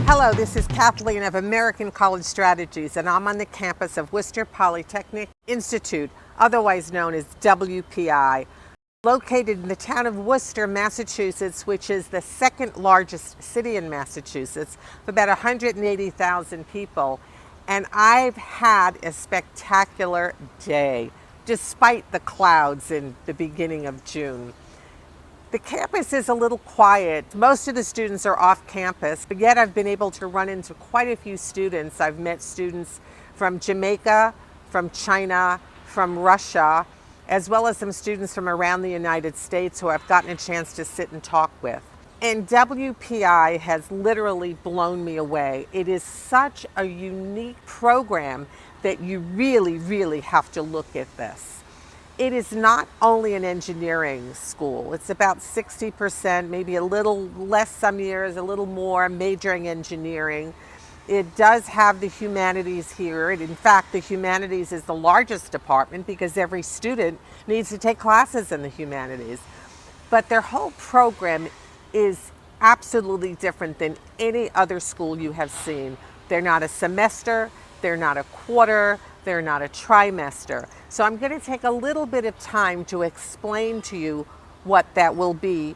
Hello, this is Kathleen of American College Strategies, and I'm on the campus of Worcester Polytechnic Institute, otherwise known as WPI, located in the town of Worcester, Massachusetts, which is the second largest city in Massachusetts, with about 180,000 people. And I've had a spectacular day, despite the clouds in the beginning of June. The campus is a little quiet. Most of the students are off campus, but yet I've been able to run into quite a few students. I've met students from Jamaica, from China, from Russia, as well as some students from around the United States who I've gotten a chance to sit and talk with. And WPI has literally blown me away. It is such a unique program that you really have to look at this. It is not only an engineering school. It's about 60%, maybe a little less some years, a little more, majoring engineering. It does have the humanities here. In fact, the humanities is the largest department because every student needs to take classes in the humanities. But their whole program is absolutely different than any other school you have seen. They're not a semester, they're not a quarter, they're not a trimester. So I'm going to take a little bit of time to explain to you what that will be.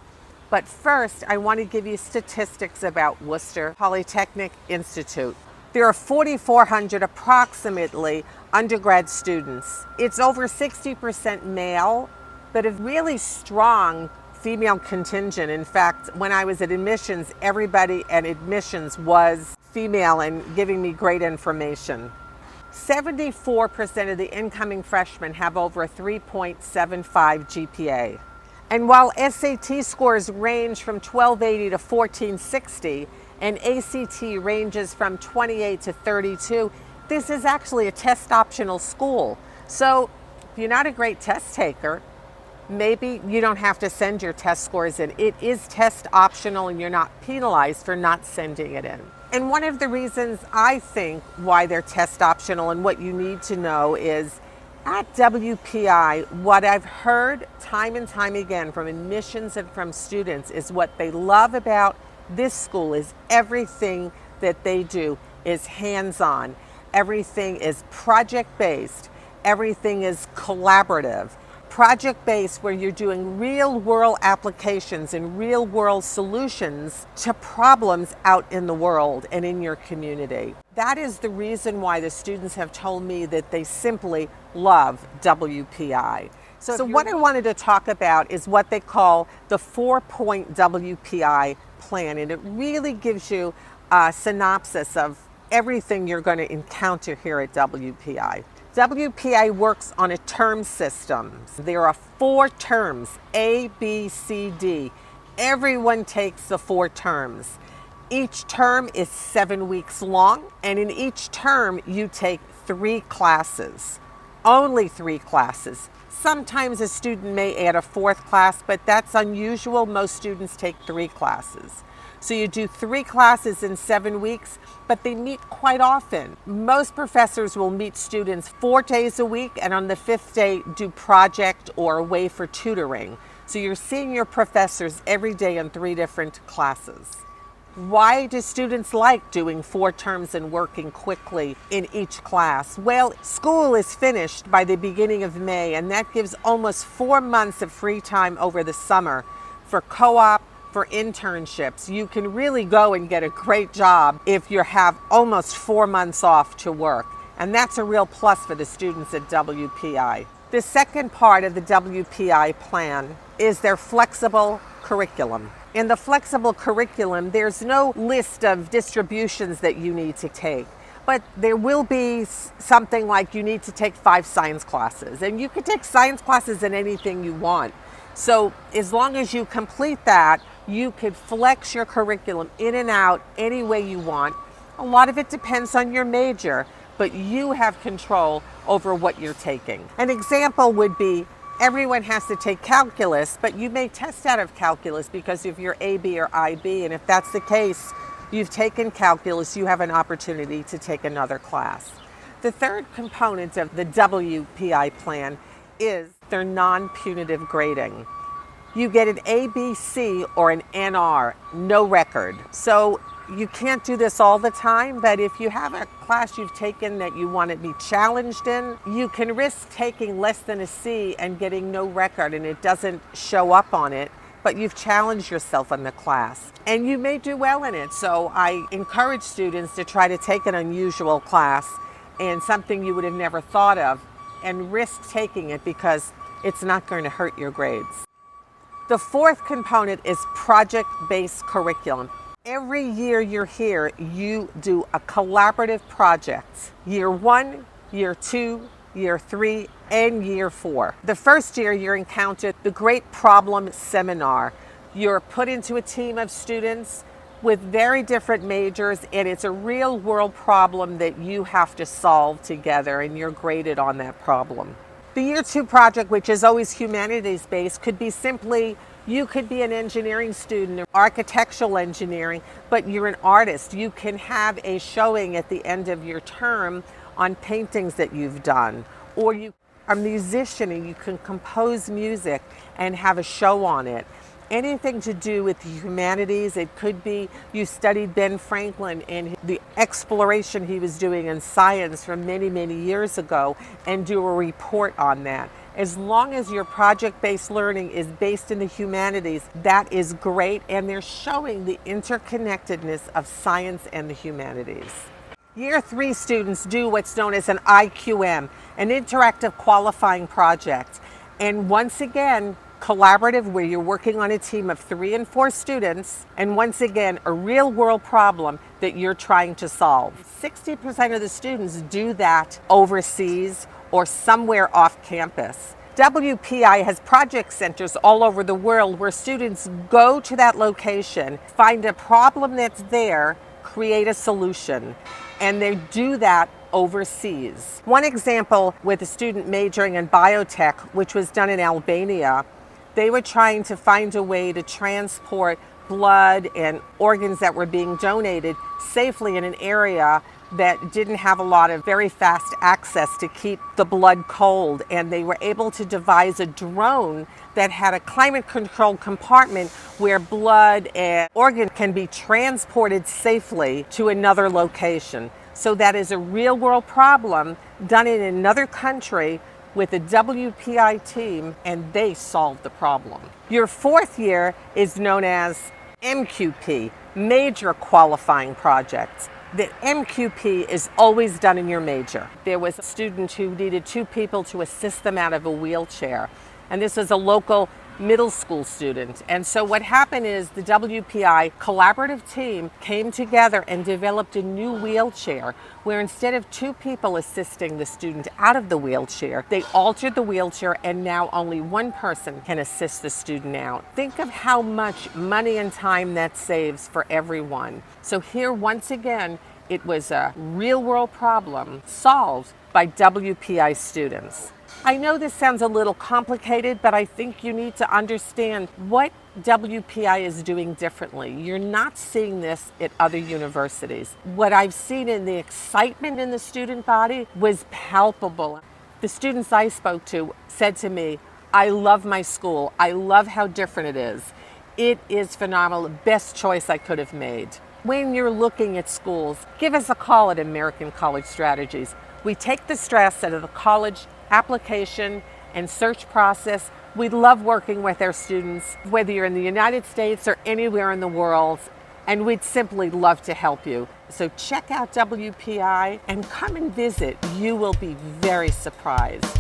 But first, I want to give you statistics about Worcester Polytechnic Institute. There are 4,400 approximately undergrad students. It's over 60% male, but a really strong female contingent. In fact, when I was at admissions, everybody at admissions was female and giving me great information. 74% of the incoming freshmen have over a 3.75 GPA. And while SAT scores range from 1280 to 1460 and ACT ranges from 28 to 32, this is actually a test optional school. So if you're not a great test taker, maybe you don't have to send your test scores in. It is test optional and you're not penalized for not sending it in. And one of the reasons I think why they're test optional and what you need to know is at WPI, what I've heard time and time again from admissions and from students is what they love about this school is everything that they do is hands-on. Everything is project-based. Everything is collaborative. Project-based where you're doing real-world applications and real-world solutions to problems out in the world and in your community. That is the reason why the students have told me that they simply love WPI. So what I wanted to talk about is what they call the 4-point WPI plan, and it really gives you a synopsis of everything you're going to encounter here at WPI. WPI works on a term system. There are 4 terms, A, B, C, D. Everyone takes the 4 terms. Each term is 7 weeks long, and in each term you take 3 classes. Only 3 classes. Sometimes a student may add a 4th class, but that's unusual. Most students take 3 classes. So you do 3 classes in 7 weeks, but they meet quite often. Most professors will meet students 4 days a week, and on the 5th day do project or away for tutoring. So you're seeing your professors every day in 3 different classes. Why do students like doing 4 terms and working quickly in each class? Well, school is finished by the beginning of May, and that gives almost 4 months of free time over the summer for co-op, for internships. You can really go and get a great job if you have almost 4 months off to work. And that's a real plus for the students at WPI. The second part of the WPI plan is their flexible curriculum. In the flexible curriculum, there's no list of distributions that you need to take, but there will be something like you need to take 5 science classes, and you can take science classes in anything you want. So as long as you complete that, you could flex your curriculum in and out any way you want. A lot of it depends on your major, but you have control over what you're taking. An example would be everyone has to take calculus, but you may test out of calculus because if you're AB or IB, and if that's the case, you've taken calculus, you have an opportunity to take another class. The third component of the WPI plan is their non-punitive grading. You get an A, B, C, or an NR, no record. So You can't do this all the time, but if you have a class you've taken that you want to be challenged in, you can risk taking less than a C and getting no record and it doesn't show up on it, but you've challenged yourself in the class and you may do well in it. So I encourage students to try to take an unusual class and something you would have never thought of and risk taking it because it's not going to hurt your grades. The fourth component is project-based curriculum. Every year you're here, you do a collaborative project. Year 1, Year 2, Year 3, and Year 4. The first year you encountered the Great Problem Seminar. You're put into a team of students with very different majors, and it's a real world problem that you have to solve together, and you're graded on that problem. The Year 2 project, which is always humanities-based, could be simply, you could be an engineering student, architectural engineering, but you're an artist. You can have a showing at the end of your term on paintings that you've done. Or you are a musician and you can compose music and have a show on it. Anything to do with the humanities. It could be you studied Ben Franklin and the exploration he was doing in science from many, many years ago and do a report on that. As long as your project-based learning is based in the humanities, that is great, and they're showing the interconnectedness of science and the humanities. Year 3 students do what's known as an IQM, an interactive qualifying project. And once again, collaborative, where you're working on a team of 3 and 4 students, and once again, a real world problem that you're trying to solve. 60% of the students do that overseas or somewhere off campus. WPI has project centers all over the world where students go to that location, find a problem that's there, create a solution, and they do that overseas. One example with a student majoring in biotech, which was done in Albania, they were trying to find a way to transport blood and organs that were being donated safely in an area that didn't have a lot of very fast access to keep the blood cold. And they were able to devise a drone that had a climate-controlled compartment where blood and organ can be transported safely to another location. So that is a real-world problem done in another country with a WPI team, and they solved the problem. Your 4th year is known as MQP, Major Qualifying Projects. The MQP is always done in your major. There was a student who needed 2 people to assist them out of a wheelchair, and this was a local middle school student. And so what happened is the WPI collaborative team came together and developed a new wheelchair where instead of 2 people assisting the student out of the wheelchair, they altered the wheelchair and now only 1 person can assist the student out. Think of how much money and time that saves for everyone. So here once again, it was a real world problem solved by WPI students. I know this sounds a little complicated, but I think you need to understand what WPI is doing differently. You're not seeing this at other universities. What I've seen in the excitement in the student body was palpable. The students I spoke to said to me, I love my school. I love how different it is. It is phenomenal, the best choice I could have made. When you're looking at schools, give us a call at American College Strategies. We take the stress out of the college application and search process. We love working with our students, whether you're in the United States or anywhere in the world, and we'd simply love to help you. So check out WPI and come and visit. You will be very surprised.